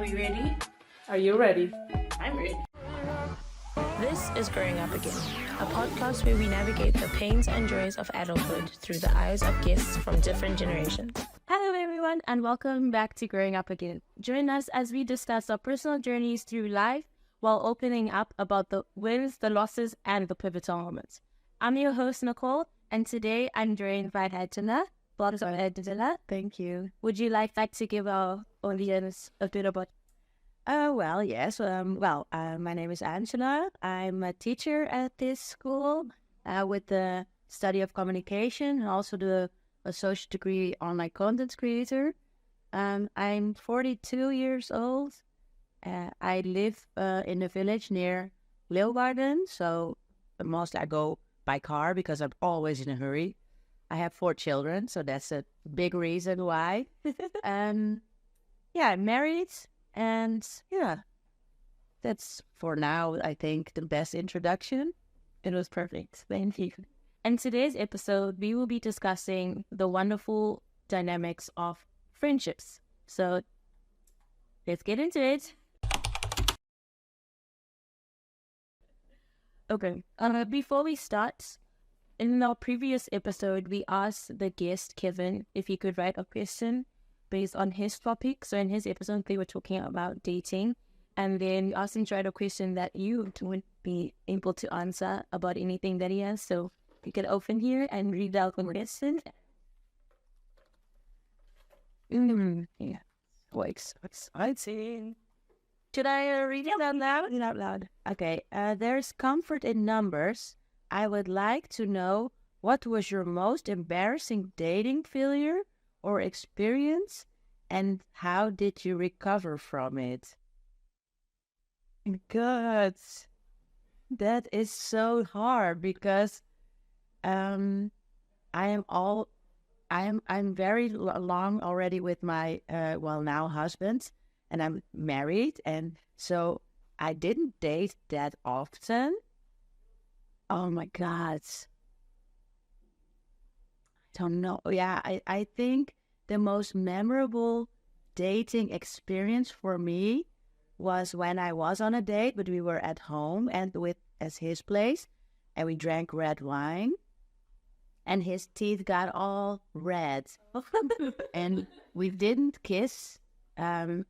we ready? Are you ready? I'm ready. This is Growing Up Again, a podcast where we navigate the pains and joys of adulthood through the eyes of guests from different generations. Hello, everyone, and welcome back to Growing Up Again. Join us as we discuss our personal journeys through life while opening up about the wins, the losses, and the pivotal moments. I'm your host, Nicole, and today I'm joined by Hajjana. Thank you. Would you like to give our audience a bit about? Yes. My name is Angela. I'm a teacher at this school with the study of communication and also the associate degree online content creator. I'm 42 years old. I live in a village near Leeuwarden, so mostly I go by car because I'm always in a hurry. I have 4 children, so that's a big reason why. I'm married. And yeah, that's for now, I think, the best introduction. It was perfect. Thank you. In today's episode, we will be discussing the wonderful dynamics of friendships. So let's get into it. Okay. Before we start, in our previous episode, we asked the guest, Kevin, if he could write a question based on his topic. So in his episode, they were talking about dating. And then we asked him to write a question that you would be able to answer about anything that he has. So you can open here and read out the question. Yeah. Oh, exciting. Should I read it out loud? Read it out loud. Okay. There's comfort in numbers. I would like to know, what was your most embarrassing dating failure or experience, and how did you recover from it? God, that is so hard because I'm very long already with my now husband, and I'm married, and so I didn't date that often. Oh my God. Don't know. Yeah, I think the most memorable dating experience for me was when I was on a date, but we were at home and at his place, and we drank red wine, and his teeth got all red, and we didn't kiss. But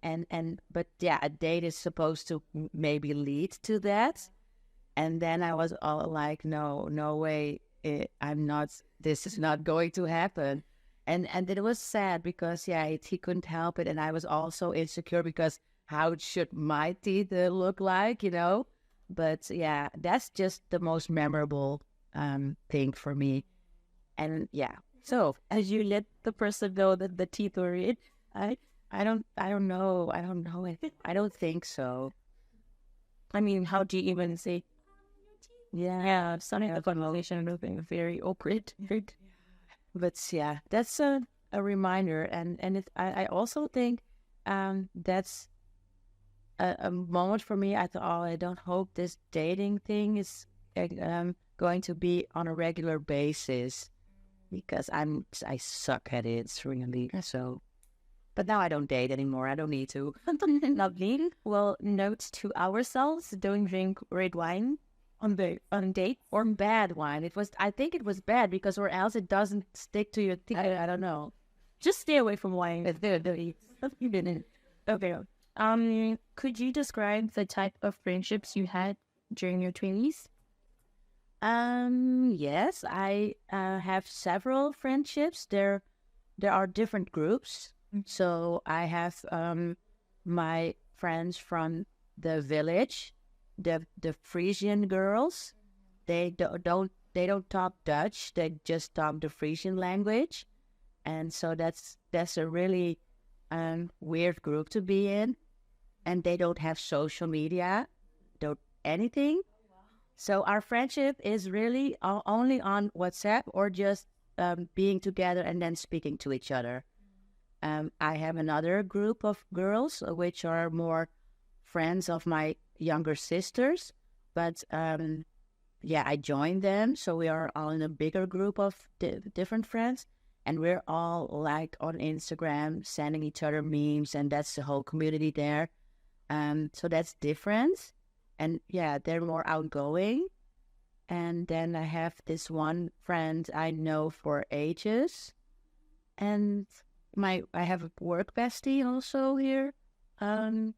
yeah, a date is supposed to maybe lead to that, and then I was all like, no way. This is not going to happen. And it was sad because, he couldn't help it. And I was also insecure because how should my teeth look like, But yeah, that's just the most memorable thing for me. And yeah, so as you let the person know that the teeth were red, I don't know. I don't think so. I mean, how do you even say? Yeah, starting the conversation would be very awkward. But yeah, that's a reminder, and I also think that's a moment for me. I thought, I don't hope this dating thing is going to be on a regular basis, because I suck at it, really. So, but now I don't date anymore. I don't need to. Lovely. Well, note to ourselves: don't drink red wine on date, or bad wine. I think it was bad because, or else it doesn't stick to your teeth. I don't know. Just stay away from wine. Okay. Could you describe the type of friendships you had during your 20s? Yes, I have several friendships. There are different groups. So I have my friends from the village, the Frisian girls. They don't talk Dutch. They just talk the Frisian language, and so that's a really weird group to be in. And they don't have social media, don't anything. So our friendship is really only on WhatsApp, or just being together and then speaking to each other. I have another group of girls which are more friends of my younger sisters, but I joined them, so we are all in a bigger group of different friends, and we're all like on Instagram sending each other memes, and that's the whole community there. So that's different. And yeah, they're more outgoing. And then I have this one friend I know for ages. And I have a work bestie also here. Um,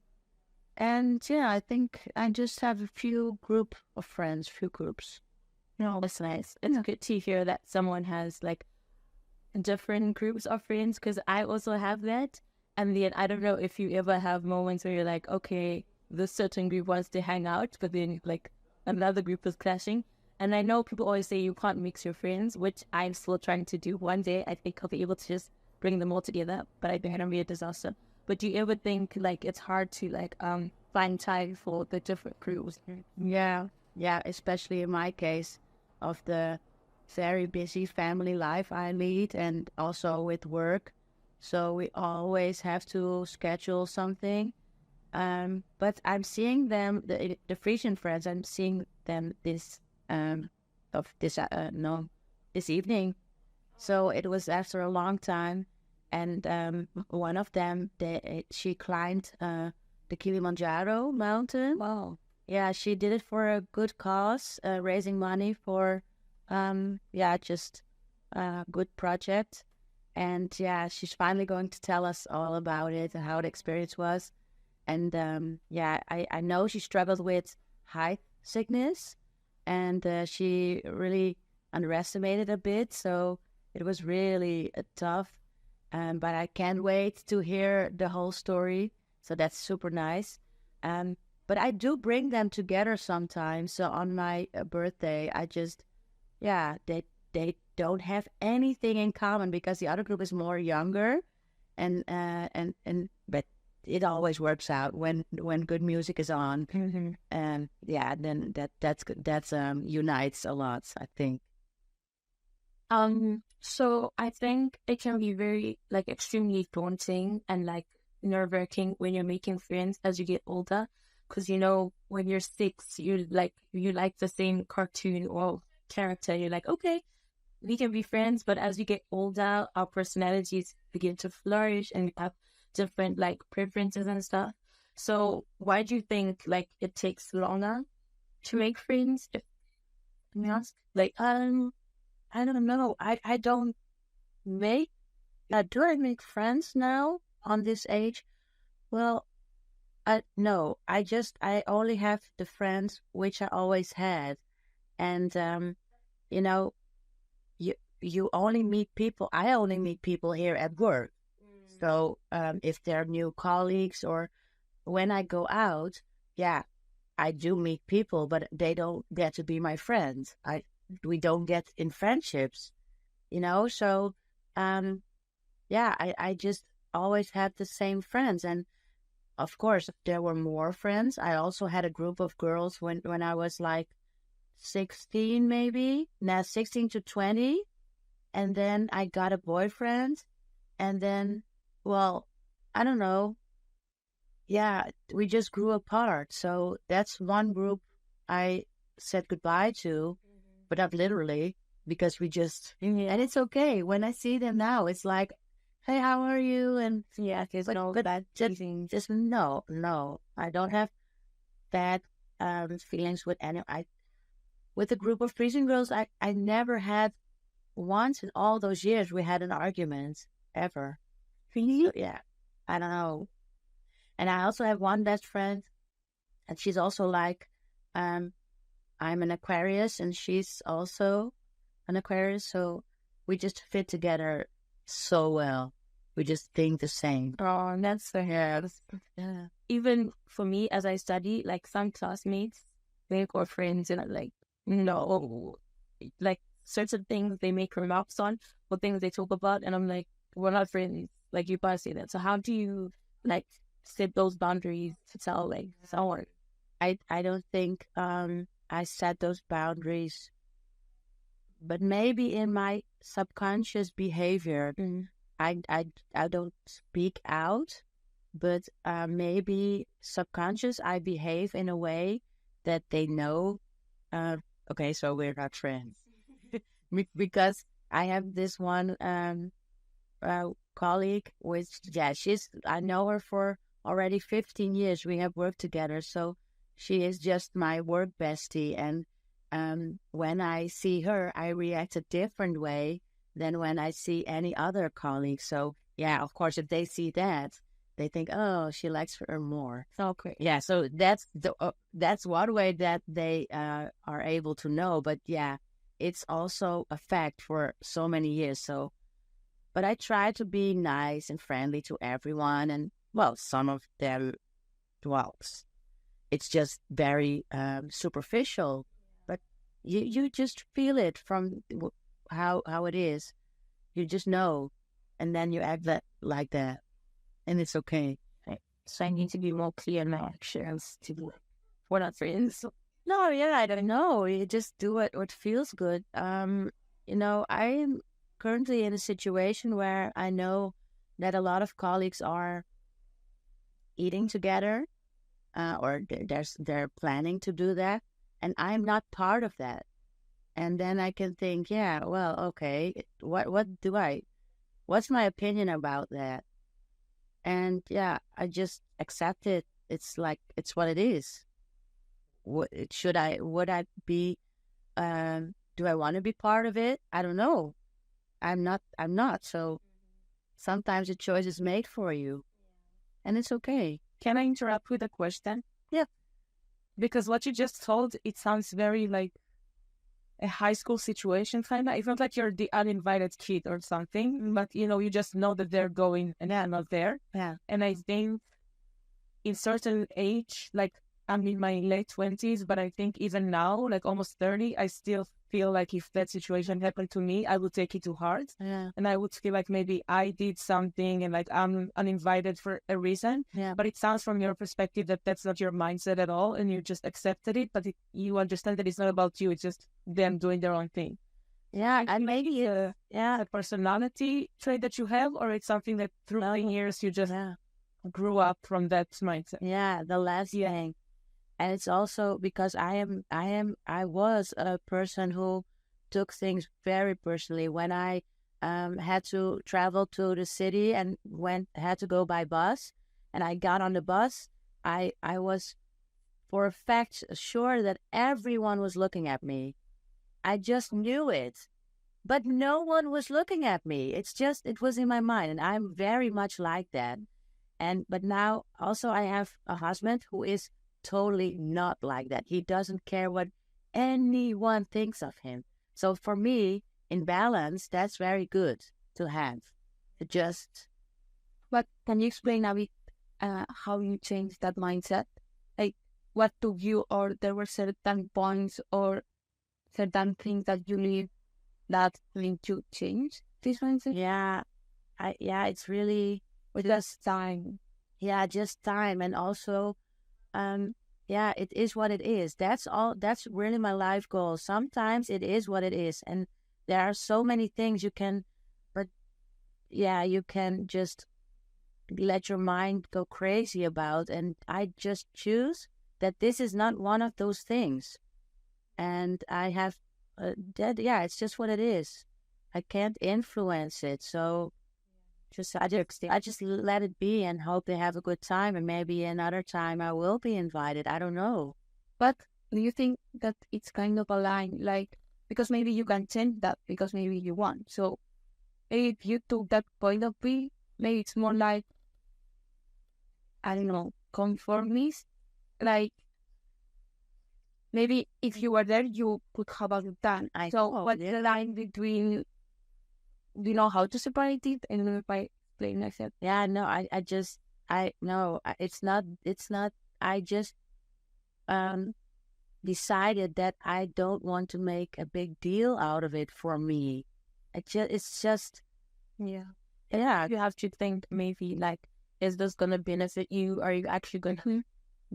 and yeah, I think I just have a few groups. No, that's nice. It's good to hear that someone has like different groups of friends, because I also have that. And then I don't know if you ever have moments where you're like, okay, this certain group wants to hang out, but then like another group is clashing. And I know people always say you can't mix your friends, which I'm still trying to do. One day I think I'll be able to just bring them all together, but I think it'll be a disaster. But do you ever think like it's hard to like find time for the different groups? Yeah, yeah, especially in my case of the very busy family life I lead and also with work. So we always have to schedule something. But I'm seeing them, the Frisian friends, I'm seeing them this evening. So it was after a long time. And one of them, she climbed the Kilimanjaro mountain. Wow. Yeah, she did it for a good cause, raising money for, just a good project. And yeah, she's finally going to tell us all about it and how the experience was. And I know she struggled with height sickness, and she really underestimated a bit. So it was really tough. But I can't wait to hear the whole story. So that's super nice. But I do bring them together sometimes. So on my birthday, they don't have anything in common because the other group is more younger, but it always works out when good music is on. Mm-hmm. And then that's good. That's unites a lot, I think. So I think it can be very like extremely daunting and like nerve-wracking when you're making friends as you get older, because when you're 6, you like the same cartoon or character. You're like, okay, we can be friends, but as we get older, our personalities begin to flourish and we have different like preferences and stuff. So why do you think like it takes longer to make friends? If you ask, like, I don't know. I don't make. Do I make friends now on this age? Well, no. I only have the friends which I always had, and you know, you only meet people. I only meet people here at work. So if they're new colleagues or when I go out, yeah, I do meet people, but they don't get to be my friends. We don't get in friendships, So, I just always had the same friends, and of course, there were more friends. I also had a group of girls when I was like 16, maybe, now 16 to 20, and then I got a boyfriend, and then, well, I don't know. Yeah, we just grew apart. So that's one group I said goodbye to, but not literally, because and it's okay. When I see them now, it's like, hey, how are you? And yeah, there's no bad teasing. just no, I don't have bad feelings with with a group of Frisian girls. I never had once in all those years we had an argument ever. Really? So, yeah, I don't know. And I also have one best friend, and she's also like, I'm an Aquarius, and she's also an Aquarius, so we just fit together so well. We just think the same. Oh, that's so Yeah. even for me as I study, like some classmates, they got friends and I'm like, no, like certain things they make remarks on or things they talk about, and I'm like, we're not friends. Like you can't say that. So how do you like set those boundaries to tell like someone? I don't think I set those boundaries, but maybe in my subconscious behavior, I don't speak out, but maybe subconscious I behave in a way that they know. Okay, so we're not friends because I have this one colleague, which I know her for already 15 years we have worked together. So she is just my work bestie. And when I see her, I react a different way than when I see any other colleague. So yeah, of course, if they see that, they think, oh, she likes her more. Okay. Yeah, so that's one way that they are able to know. But yeah, it's also a fact for so many years. So, but I try to be nice and friendly to everyone, and well, some of them, well, it's just very superficial. But you just feel it from how it is. You just know, and then you act like that, and it's okay. So I need to be more clear in my actions to be we're not friends. No, yeah, I don't know. You just do what feels good. I am currently in a situation where I know that a lot of colleagues are eating together, or they're planning to do that, and I'm not part of that. And then I can think, yeah, well, okay, what's my opinion about that? And yeah, I just accept it. It's like, it's what it is. Would I be, do I want to be part of it? I don't know. I'm not. So sometimes the choice is made for you, and it's okay. Can I interrupt with a question? Yeah. Because what you just told, it sounds very like a high school situation, kind of. It's not like you're the uninvited kid or something, but you just know that they're going and you're not there. Yeah. And I think in certain age, like I'm in my late 20s, but I think even now, like almost 30, I still feel like if that situation happened to me, I would take it to heart. Yeah. And I would feel like maybe I did something and like I'm uninvited for a reason. Yeah. But it sounds from your perspective that that's not your mindset at all, and you just accepted it, but you understand that it's not about you, it's just them doing their own thing. Yeah, and maybe a personality trait that you have, or it's something that through the years you just grew up from that mindset. Yeah, the last thing. And it's also because I was a person who took things very personally. When I had to travel to the city and had to go by bus, and I got on the bus, I was for a fact sure that everyone was looking at me. I just knew it, but no one was looking at me. It was in my mind, and I'm very much like that. But now also I have a husband who is totally not like that. He doesn't care what anyone thinks of him. So for me, in balance, that's very good to have. But can you explain how you changed that mindset? Like, what took you, or there were certain points or certain things that you leave that made you change this mindset? Yeah, it's really just time. Yeah, just time, and also, it is what it is. That's all. That's really my life goal. Sometimes it is what it is, and there are so many things you can just let your mind go crazy about. And I just choose that this is not one of those things, and I have it's just what it is. I can't influence it, so. I just let it be and hope they have a good time, and maybe another time I will be invited. I don't know. But do you think that it's kind of a line, like, because maybe you can change that because maybe you want. So if you took that point of view, maybe it's more like, I don't know, conformist. Like, maybe if you were there, you could have done. What's the line between? Do you know how to separate it? I don't know if I explain myself. Yeah, no, it's not. I just decided that I don't want to make a big deal out of it for me. It's just. You have to think maybe like, is this gonna benefit you? Are you actually gonna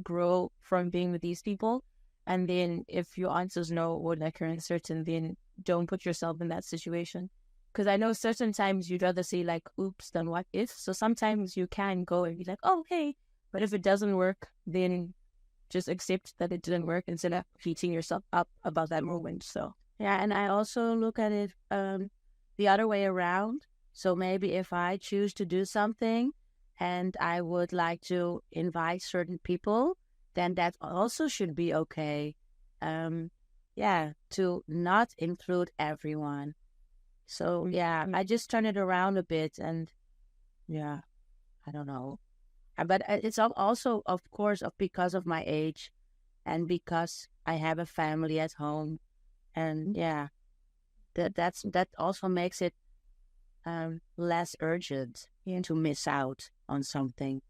grow from being with these people? And then if your answer is no, or like you're uncertain, then don't put yourself in that situation. Because I know certain times you'd rather say like, oops, than what if. So sometimes you can go and be like, oh, hey. But if it doesn't work, then just accept that it didn't work instead of beating yourself up about that moment. So yeah, and I also look at it the other way around. So maybe if I choose to do something and I would like to invite certain people, then that also should be okay. To not include everyone. So yeah, I just turn it around a bit, and yeah, I don't know. But it's also, of course, because of my age, and because I have a family at home, and yeah, that also makes it less urgent to miss out on something.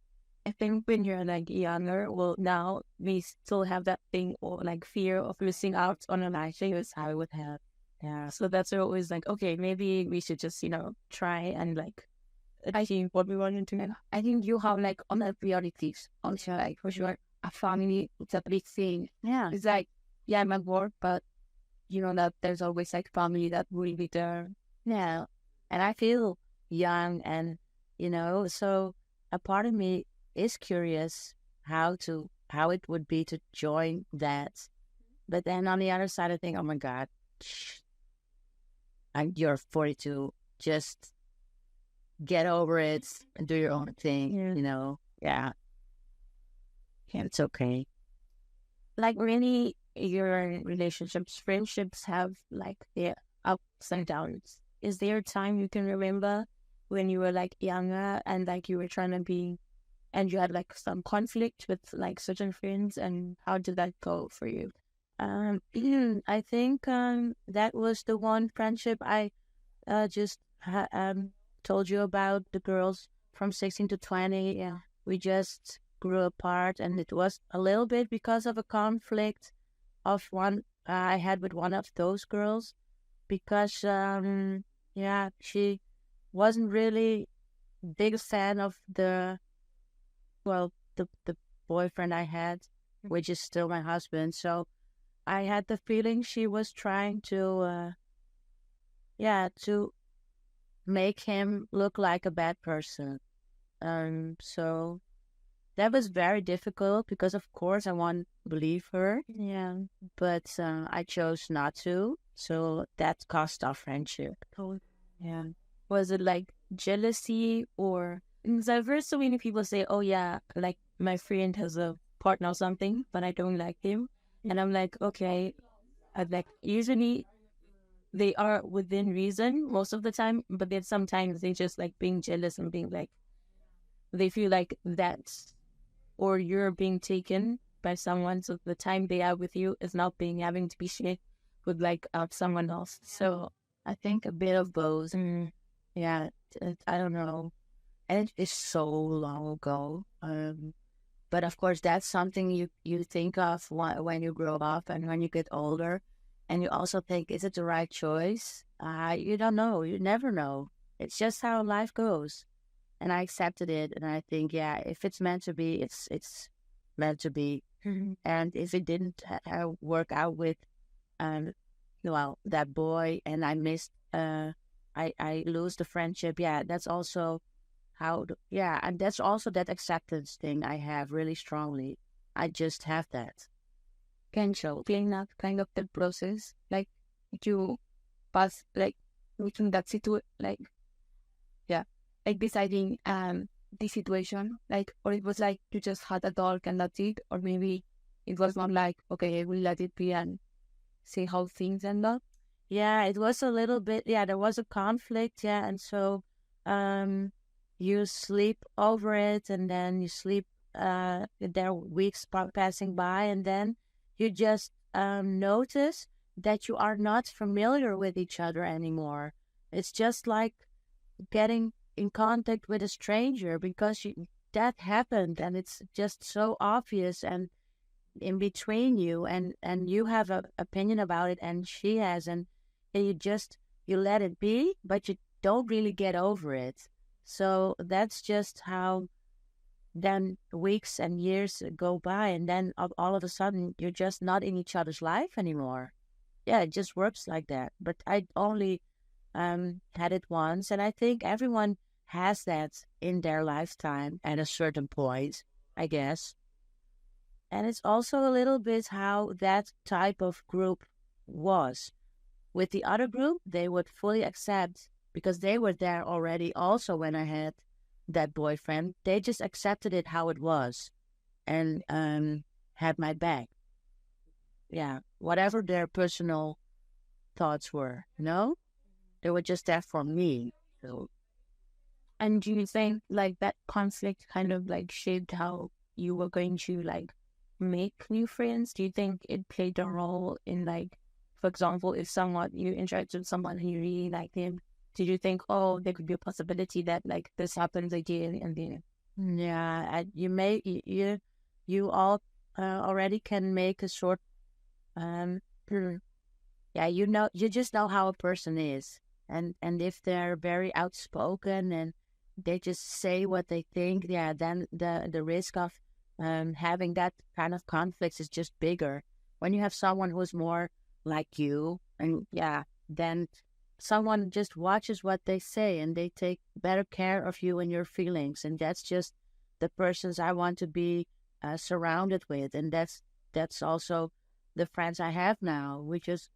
I think when you're like younger, well, now we still have that thing or like fear of missing out on a life things I would have. Yeah. So that's always like, okay, maybe we should just, try and like achieve what we want to do. I think you have like other priorities. Also, like for sure, a family, it's a big thing. Yeah. It's like, yeah, I'm at work, but you know that there's always like family that will be there. Yeah. And I feel young, and, so a part of me is curious how it would be to join that. But then on the other side, I think, oh my God, you're 42. Just get over it and do your own thing, Yeah. Yeah, it's okay. Like really, your relationships, friendships have like their ups and downs. Is there a time you can remember when you were like younger and like you were trying to be, and you had like some conflict with like certain friends, and how did that go for you? I think that was the one friendship I just told you about, the girls from 16 to 20. Yeah, we just grew apart, and it was a little bit because of a conflict of one I had with one of those girls, because she wasn't really big fan of the boyfriend I had, which is still my husband. So I had the feeling she was trying to make him look like a bad person. So that was very difficult, because of course I want to believe her. Yeah. But I chose not to. So that cost our friendship. Oh, Yeah. was it like jealousy or? Because I've heard so many people say, "Oh yeah, like my friend has a partner or something, but I don't like him," and I'm like, okay, like usually they are within reason most of the time, but then sometimes they just like being jealous and being like, they feel like that's, or you're being taken by someone, so the time they are with you is not being having to be shared with like someone else. So I think a bit of both. Yeah, I don't know. And it is so long ago. But of course, that's something you think of when you grow up and when you get older. And you also think, is it the right choice? You don't know. You never know. It's just how life goes. And I accepted it. And I think, yeah, if it's meant to be, it's meant to be. And if it didn't work out with, that boy, and I missed, I lose the friendship. Yeah, that's also and that's also that acceptance thing I have really strongly. I just have that. can you explain that kind of the process, like you pass like making that situation, like like deciding the situation, like, or it was like you just had a talk and that's it, or maybe it was not like, okay, I will let it be and see how things end up. Yeah, it was a little bit. Yeah, there was a conflict. Yeah, and so you sleep over it, and then you sleep. There are weeks passing by, and then you just notice that you are not familiar with each other anymore. It's just like getting in contact with a stranger, because that happened, and it's just so obvious and in between you, and you have an opinion about it, and she has, and you let it be, but you don't really get over it. So that's just how then weeks and years go by, and then all of a sudden you're just not in each other's life anymore. Yeah, it just works like that. But I only had it once, and I think everyone has that in their lifetime at a certain point, I guess. And it's also a little bit how that type of group was. With the other group, they would fully accept, because they were there already also when I had that boyfriend. They just accepted it how it was, and had my back. Yeah, whatever their personal thoughts were, they were just there for me. So, And do you think like that conflict kind of like shaped how you were going to like make new friends? Do you think it played a role in like, for example, if someone you interacted with someone and you really like them, did you think, oh, there could be a possibility that like this happens again and then? yeah, you all already can make a short, um, yeah, you just know how a person is, and if they're very outspoken and they just say what they think, yeah, then the risk of having that kind of conflicts is just bigger. When you have someone who's more like you, and yeah, then someone just watches what they say and they take better care of you and your feelings, and that's just the persons I want to be surrounded with, and that's also the friends I have now. We just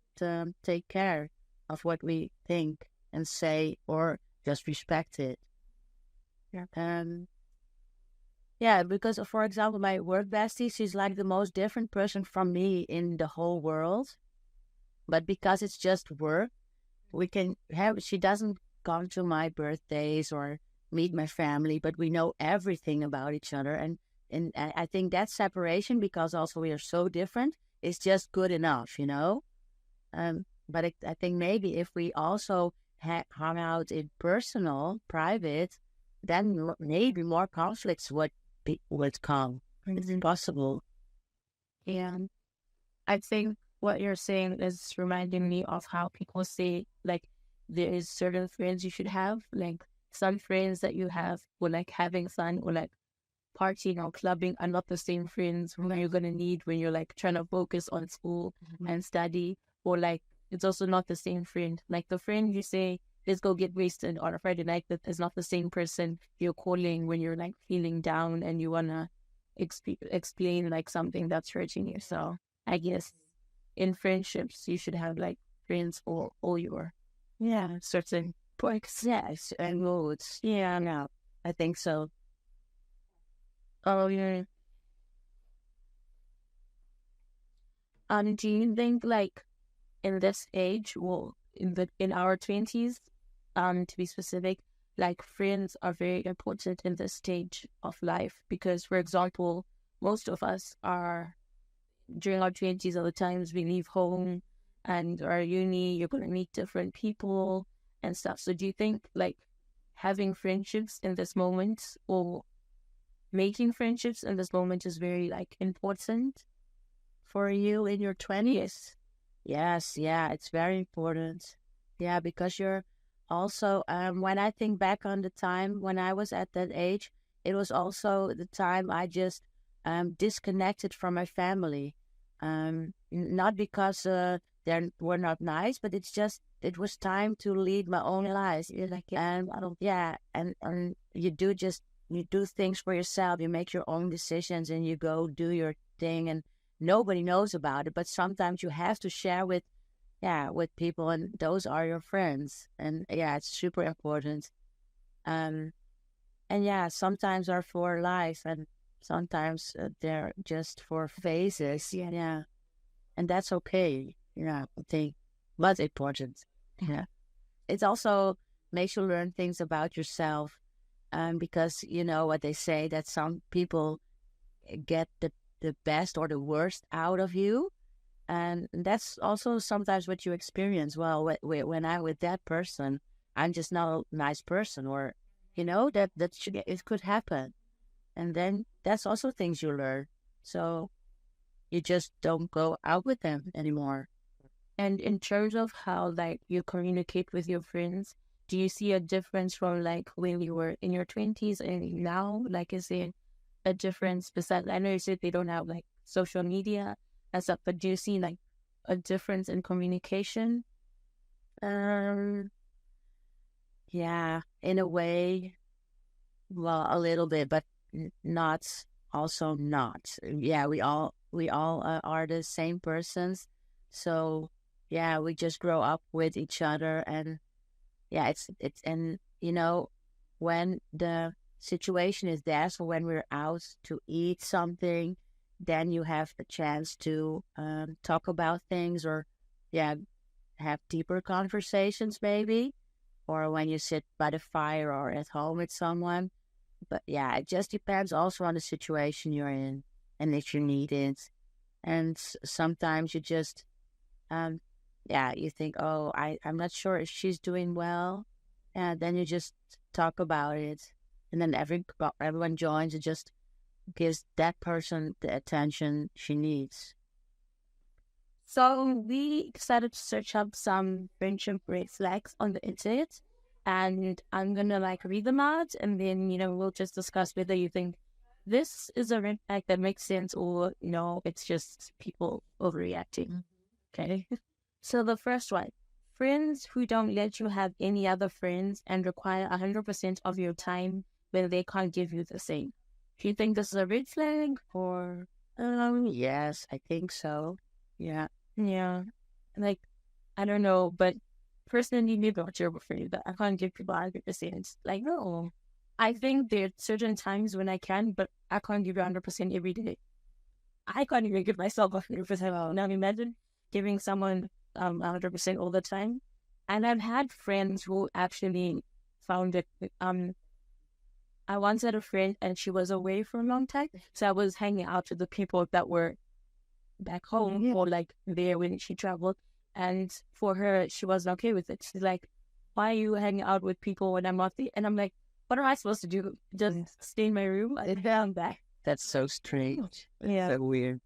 take care of what we think and say, or just respect it. Yeah. Yeah, because for example, my work bestie, she's like the most different person from me in the whole world. But because it's just work, we can have, she doesn't come to my birthdays or meet my family, but we know everything about each other. And I think that separation, because also we are so different, is just good enough, But I think maybe if we also hung out in personal, private, then maybe more conflicts would come. It's impossible. Yeah. I think what you're saying is reminding me of how people say like there is certain friends you should have, like some friends that you have for like having fun or like partying or clubbing are not the same friends who you're gonna need when you're like trying to focus on school and study, or like it's also not the same friend. Like the friend you say, let's go get wasted on a Friday night, that is not the same person you're calling when you're like feeling down and you wanna explain like something that's hurting you. So I guess in friendships you should have like friends for all your certain points. Yes, and moods. Yeah. No, I think so. Oh yeah. Do you think like in this age, well, in our 20s, to be specific, like friends are very important in this stage of life because, for example, most of us are during our 20s are the times we leave home and our uni, you're going to meet different people and stuff. So do you think like having friendships in this moment or making friendships in this moment is very like important For you in your 20s? Yes, yeah, it's very important. Yeah, because you're also, when I think back on the time when I was at that age, it was also the time I just disconnected from my family. Not because they were not nice, but it was time to lead my own life. You're like, and yeah, and you do things for yourself. You make your own decisions and you go do your thing, and nobody knows about it. But sometimes you have to share with people, and those are your friends. And yeah, it's super important. And yeah, sometimes are for life, and sometimes they're just for phases. Yeah, and that's okay. Yeah, I think, but important. Yeah, it also makes you learn things about yourself, because you know what they say, that some people get the best or the worst out of you, and that's also sometimes what you experience. Well, when I'm with that person, I'm just not a nice person, or it could happen, and then that's also things you learn. So you just don't go out with them anymore. And in terms of how like you communicate with your friends, do you see a difference from like when you were in your 20s and now? Like, is there a difference besides, I know you said they don't have like social media and stuff, but do you see like a difference in communication? Um, yeah, in a way, well, a little bit, but not, also not. Yeah, we all are the same persons. So yeah, we just grow up with each other, and yeah, it's and when the situation is there. So when we're out to eat something, then you have the chance to talk about things, or have deeper conversations maybe, or when you sit by the fire or at home with someone. But yeah, it just depends also on the situation you're in and if you need it. And sometimes you just, you think, oh, I'm not sure if she's doing well. And then you just talk about it. And then everyone joins and just gives that person the attention she needs. So we decided to search up some friendship red flags on the internet, and I'm gonna read them out, and then we'll just discuss whether you think this is a red flag that makes sense, or it's just people overreacting. Okay. So the first one: friends who don't let you have any other friends and require 100% of your time when they can't give you the same. Do you think this is a red flag, or? Yes, I think so. Yeah. Yeah, I don't know, but personally, maybe not your friend, but I can't give people 100%. No, I think there are certain times when I can, but I can't give you 100% every day. I can't even give myself 100%. Now imagine giving someone 100% all the time. And I've had friends who actually found it. I once had a friend and she was away for a long time, so I was hanging out with the people that were back home or there when she traveled, and for her she wasn't okay with it. She's like, why are you hanging out with people when I'm not there? And I'm like, what am I supposed to do, just stay in my room? I found that that's so strange. Yeah. So weird.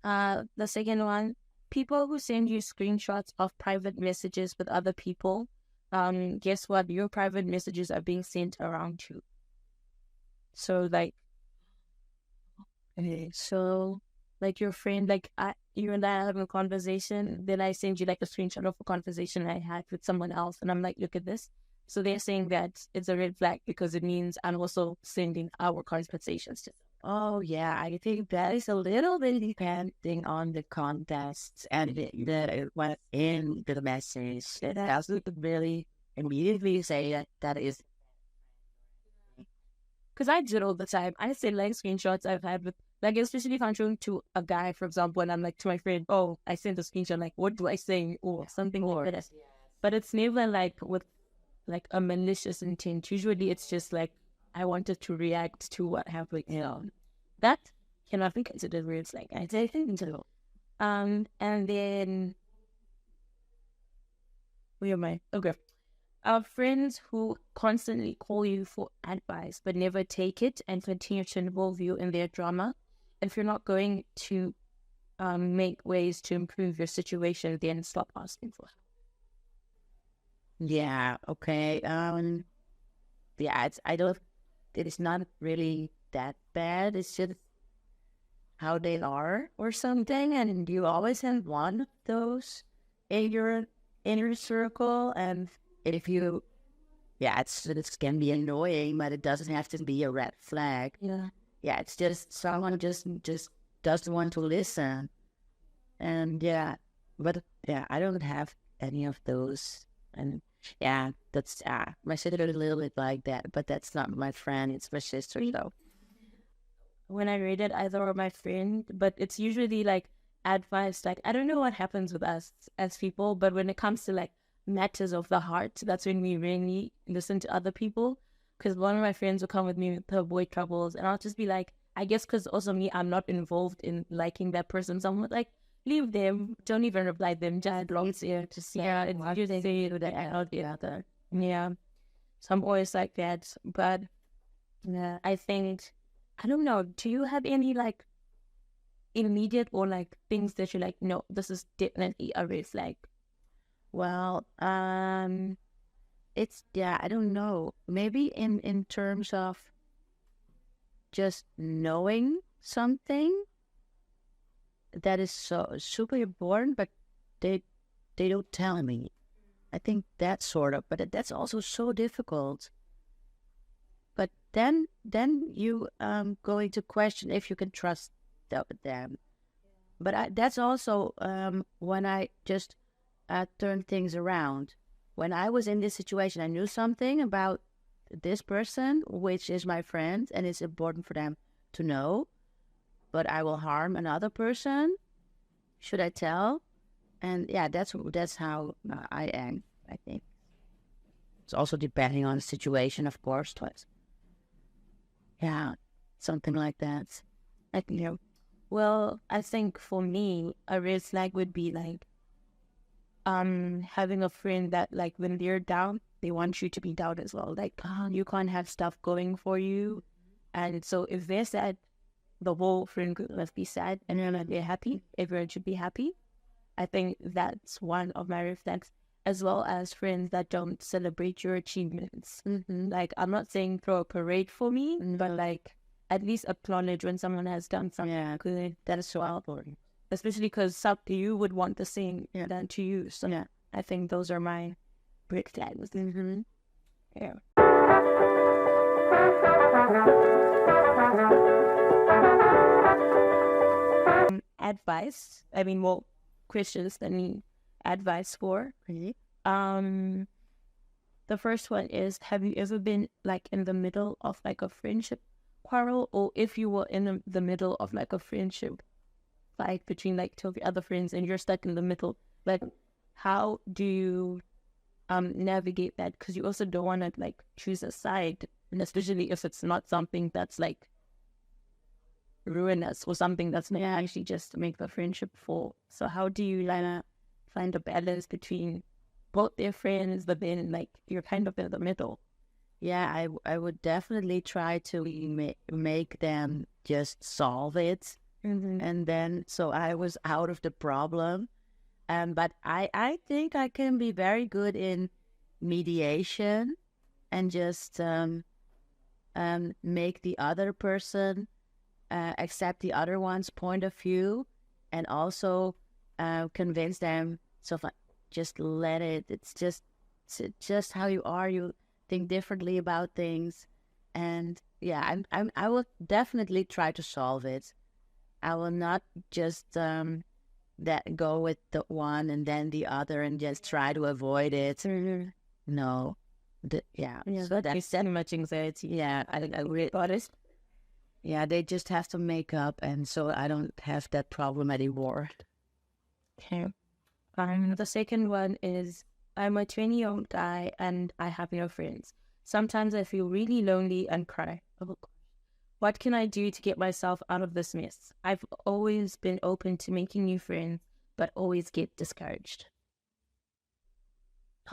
The second one: people who send you screenshots of private messages with other people. Guess what, your private messages are being sent around too. So your friend, you and I are having a conversation, then I send you a screenshot of a conversation I had with someone else, and I'm like, look at this. So they're saying that it's a red flag because it means I'm also sending our conversations to them. Oh yeah, I think that is a little bit depending on the context and what in the message. It doesn't really immediately say that is. Because I do it all the time. I send screenshots I've had with especially if I'm showing to a guy, for example, and I'm to my friend, oh, I sent a screenshot, what do I say, or something like that. But it's never with a malicious intent. Usually it's just I wanted to react to what happened. That cannot be considered weird. I think so. And then where am I? Okay. Our friends who constantly call you for advice but never take it and continue to involve you in their drama. If you're not going to make ways to improve your situation, then stop asking for help. Yeah, okay. It is not really that bad. It's just how they are or something. And you always have one of those in your inner circle. And if you, it can be annoying, but it doesn't have to be a red flag. Yeah. Yeah, it's just someone just doesn't want to listen. And I don't have any of those. And that's my sister is a little bit like that, but that's not my friend, it's my sister. So when I read it, I thought of my friend, but it's usually advice. I don't know what happens with us as people, but when it comes to matters of the heart, that's when we really listen to other people. Because one of my friends will come with me to avoid troubles, and I'll just be I guess because also me, I'm not involved in liking that person. So I'm leave them, don't even reply them, just long here to see it's you say that out the other. Yeah. So I'm always like that. But I think, I don't know, do you have any immediate or things that you're no, this is definitely a red flag? Well, it's I don't know. Maybe in terms of just knowing something that is so super important, but they don't tell me. I think that's sort of, but that's also so difficult. But then you going to question if you can trust them. But that's also when I just turned things around. When I was in this situation, I knew something about this person, which is my friend, and it's important for them to know, but I will harm another person. Should I tell? And yeah, that's how I am, I think. It's also depending on the situation, of course. But yeah, something like that. I think, well, I think for me, a red flag would be like having a friend that like when they're down, they want you to be down as well. Like you can't have stuff going for you. And so if they're sad, the whole friend group must be sad, and then they're happy, everyone should be happy. I think that's one of my red flags, as well as friends that don't celebrate your achievements. Like, I'm not saying throw a parade for me, but like at least acknowledge when someone has done something good. That is so important, especially because you would want the same done to you. So I think those are my red flags. Yeah. Advice. I mean, well, questions that need advice for. The first one is, have you ever been like in the middle of like a friendship quarrel, or if you were in the middle of like a friendship fight between like two of your other friends and you're stuck in the middle, like how do you navigate that? Because you also don't want to like choose a side, and especially if it's not something that's like ruinous or something that's not actually just to make the friendship fall. So how do you like find a balance between both their friends, but then like you're kind of in the middle? Yeah, I would definitely try to make them just solve it, and then so I was out of the problem. But I think I can be very good in mediation and just make the other person accept the other one's point of view, and also convince them. So just let it. It's just how you are. You think differently about things, and yeah, I will definitely try to solve it. I will not just that go with the one and then the other and just try to avoid it. No, so that's too much anxiety. Yeah, I really got it. Yeah, they just have to make up, and so I don't have that problem anymore. Okay. The second one is, I'm a 20-year-old guy and I have no friends. Sometimes I feel really lonely and cry. Oh gosh. What can I do to get myself out of this mess? I've always been open to making new friends, but always get discouraged.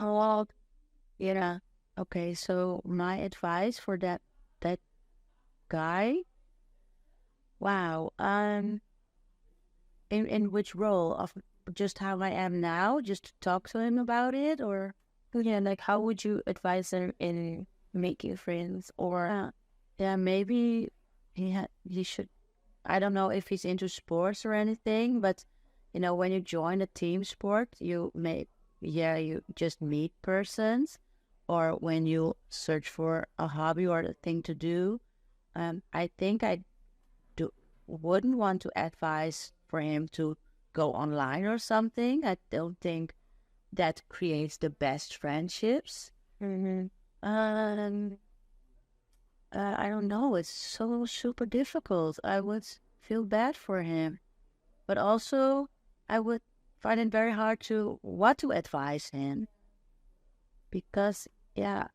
Oh, yeah. Okay, so my advice for that guy. Wow. In which role of just how I am now, just to talk to him about it, or like how would you advise him in making friends, or maybe he should. I don't know if he's into sports or anything, but when you join a team sport, you just meet persons, or when you search for a hobby or a thing to do. I think I wouldn't want to advise for him to go online or something. I don't think that creates the best friendships. I don't know. It's so super difficult. I would feel bad for him, but also I would find it very hard to advise him, because I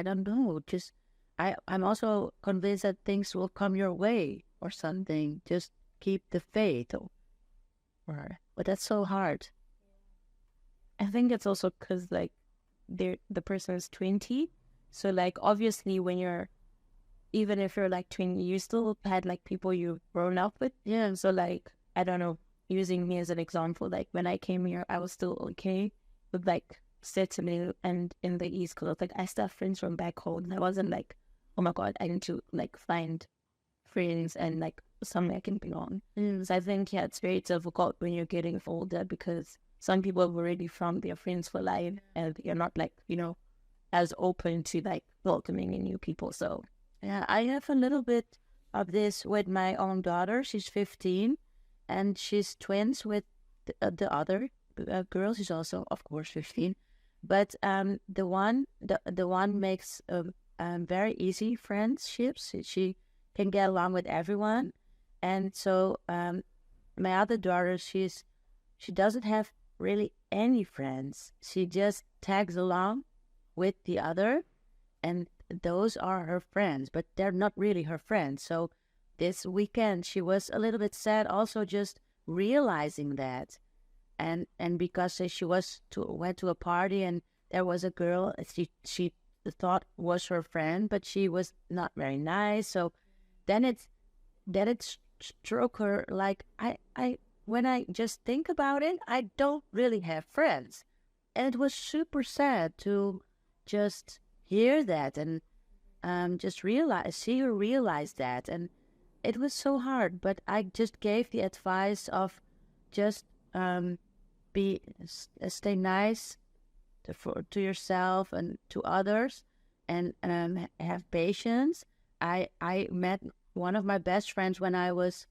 don't know. I'm also convinced that things will come your way or something. Just keep the faith, but that's so hard. I think it's also because like the person is 20, so like obviously even if you're like 20, you still had like people you've grown up with. Yeah. So like, I don't know, using me as an example, like when I came here, I was still okay with like settling and in the East Coast. Like I still have friends from back home. I wasn't like, oh my God, I need to like find friends and like somewhere I can belong. So I think it's very difficult when you're getting older, because some people have already found their friends for life, and you're not like, as open to like welcoming in new people. So yeah, I have a little bit of this with my own daughter. She's 15, and she's twins with the other girl. She's also, of course, 15. But the one makes very easy friendships. She can get along with everyone, and so my other daughter, she doesn't have really any friends. She just tags along with the other, and those are her friends, but they're not really her friends. So this weekend she was a little bit sad, also just realizing that, and because she went to a party and there was a girl she thought was her friend, but she was not very nice. So then it struck her like, I when I just think about it, I don't really have friends, and it was super sad to just hear that and just see her realize that, and it was so hard. But I just gave the advice of just stay nice to yourself and to others, and have patience. I met one of my best friends when I was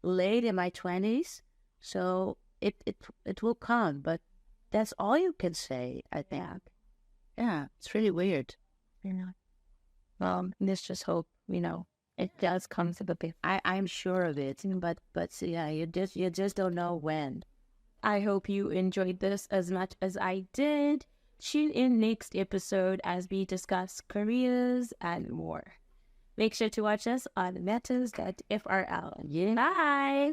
late in my 20s, so it will come. But that's all you can say, I think. Yeah, it's really weird. Yeah. Let's just hope, it does come to the best. I'm sure of it, but yeah, you just don't know when. I hope you enjoyed this as much as I did. Tune in next episode as we discuss careers and more. Make sure to watch us on matters.frl. Yeah. Bye!